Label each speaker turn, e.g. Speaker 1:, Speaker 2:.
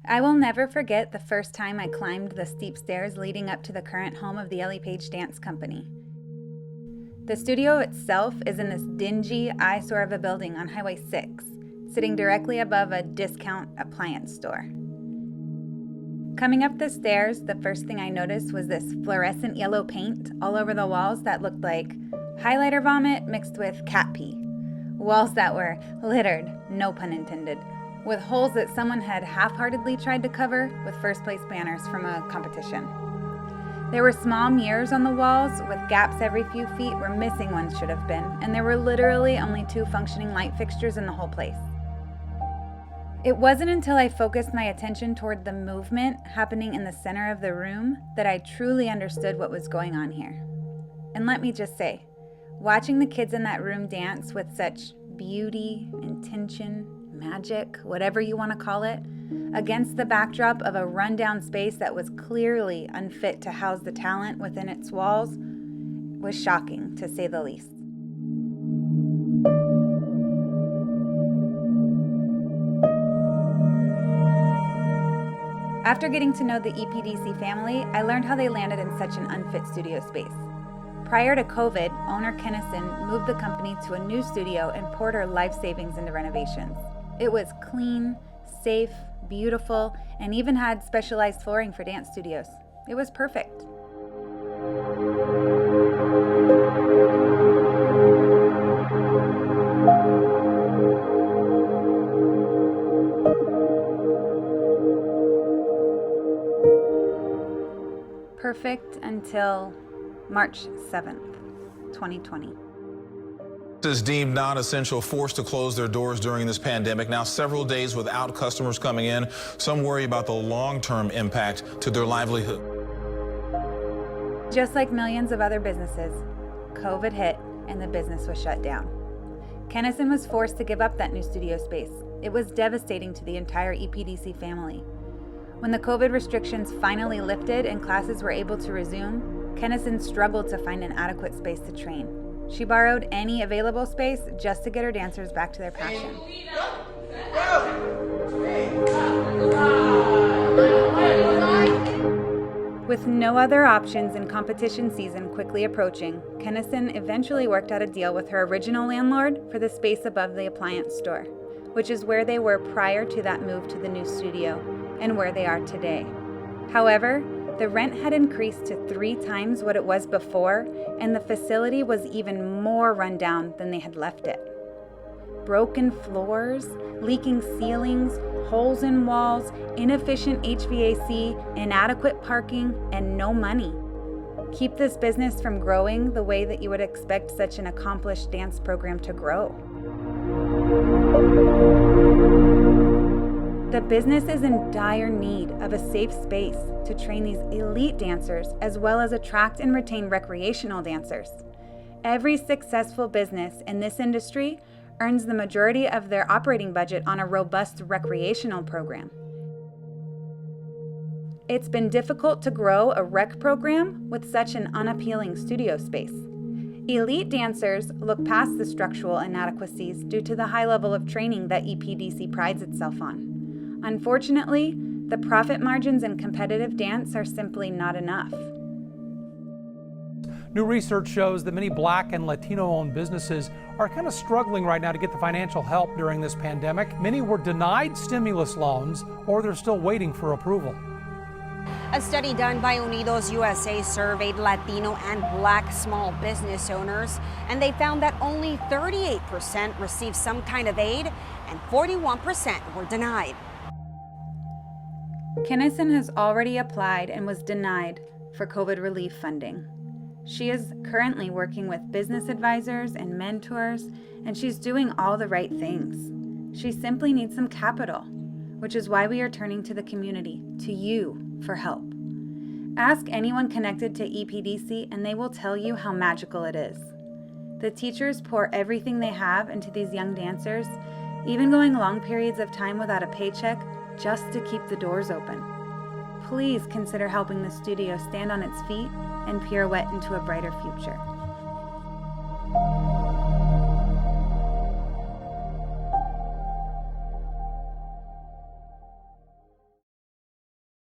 Speaker 1: I will never forget the first time I climbed the steep stairs leading up to the current home of the Ellie Paige Dance Company. The studio itself is in this dingy eyesore of a building on Highway 6, sitting directly above a discount appliance store. Coming up the stairs, the first thing I noticed was this fluorescent yellow paint all over the walls that looked like highlighter vomit mixed with cat pee. Walls that were littered, no pun intended, with holes that someone had half-heartedly tried to cover with first-place banners from a competition. There were small mirrors on the walls with gaps every few feet where missing ones should have been, and there were literally only 2 functioning light fixtures in the whole place. It wasn't until I focused my attention toward the movement happening in the center of the room that I truly understood what was going on here. And let me just say, watching the kids in that room dance with such beauty, intention, magic, whatever you want to call it, against the backdrop of a rundown space that was clearly unfit to house the talent within its walls was shocking, to say the least. After getting to know the EPDC family, I learned how they landed in such an unfit studio space. Prior to COVID, owner Kennison moved the company to a new studio and poured her life savings into renovations. It was clean, safe, beautiful, and even had specialized flooring for dance studios. It was perfect. Perfect until March 7th, 2020.
Speaker 2: Is deemed non-essential, forced to close their doors during this pandemic. Now several days without customers coming in. Some worry about the long-term impact to their livelihood.
Speaker 1: Just like millions of other businesses, COVID hit and the business was shut down. Kennison was forced to give up that new studio space. It was devastating to the entire EPDC family. When the COVID restrictions finally lifted and classes were able to resume, Kennison struggled to find an adequate space to train. She borrowed any available space just to get her dancers back to their passion. With no other options and competition season quickly approaching, Kennison eventually worked out a deal with her original landlord for the space above the appliance store, which is where they were prior to that move to the new studio and where they are today. However, the rent had increased to 3 times what it was before, and the facility was even more run down than they had left it. Broken floors, leaking ceilings, holes in walls, inefficient HVAC, inadequate parking, and no money. Keep this business from growing the way that you would expect such an accomplished dance program to grow. The business is in dire need of a safe space to train these elite dancers as well as attract and retain recreational dancers. Every successful business in this industry earns the majority of their operating budget on a robust recreational program. It's been difficult to grow a rec program with such an unappealing studio space. Elite dancers look past the structural inadequacies due to the high level of training that EPDC prides itself on. Unfortunately, the profit margins in competitive dance are simply not enough.
Speaker 3: New research shows that many Black and Latino-owned businesses are kind of struggling right now to get the financial help during this pandemic. Many were denied stimulus loans, or they're still waiting for approval.
Speaker 4: A study done by Unidos USA surveyed Latino and Black small business owners, and they found that only 38% received some kind of aid and 41% were denied.
Speaker 1: Kennison has already applied and was denied for COVID relief funding. She is currently working with business advisors and mentors, and she's doing all the right things. She simply needs some capital, which is why we are turning to the community, to you, for help. Ask anyone connected to EPDC and they will tell you how magical it is. The teachers pour everything they have into these young dancers, even going long periods of time without a paycheck just to keep the doors open. Please consider helping the studio stand on its feet and pirouette into a brighter future.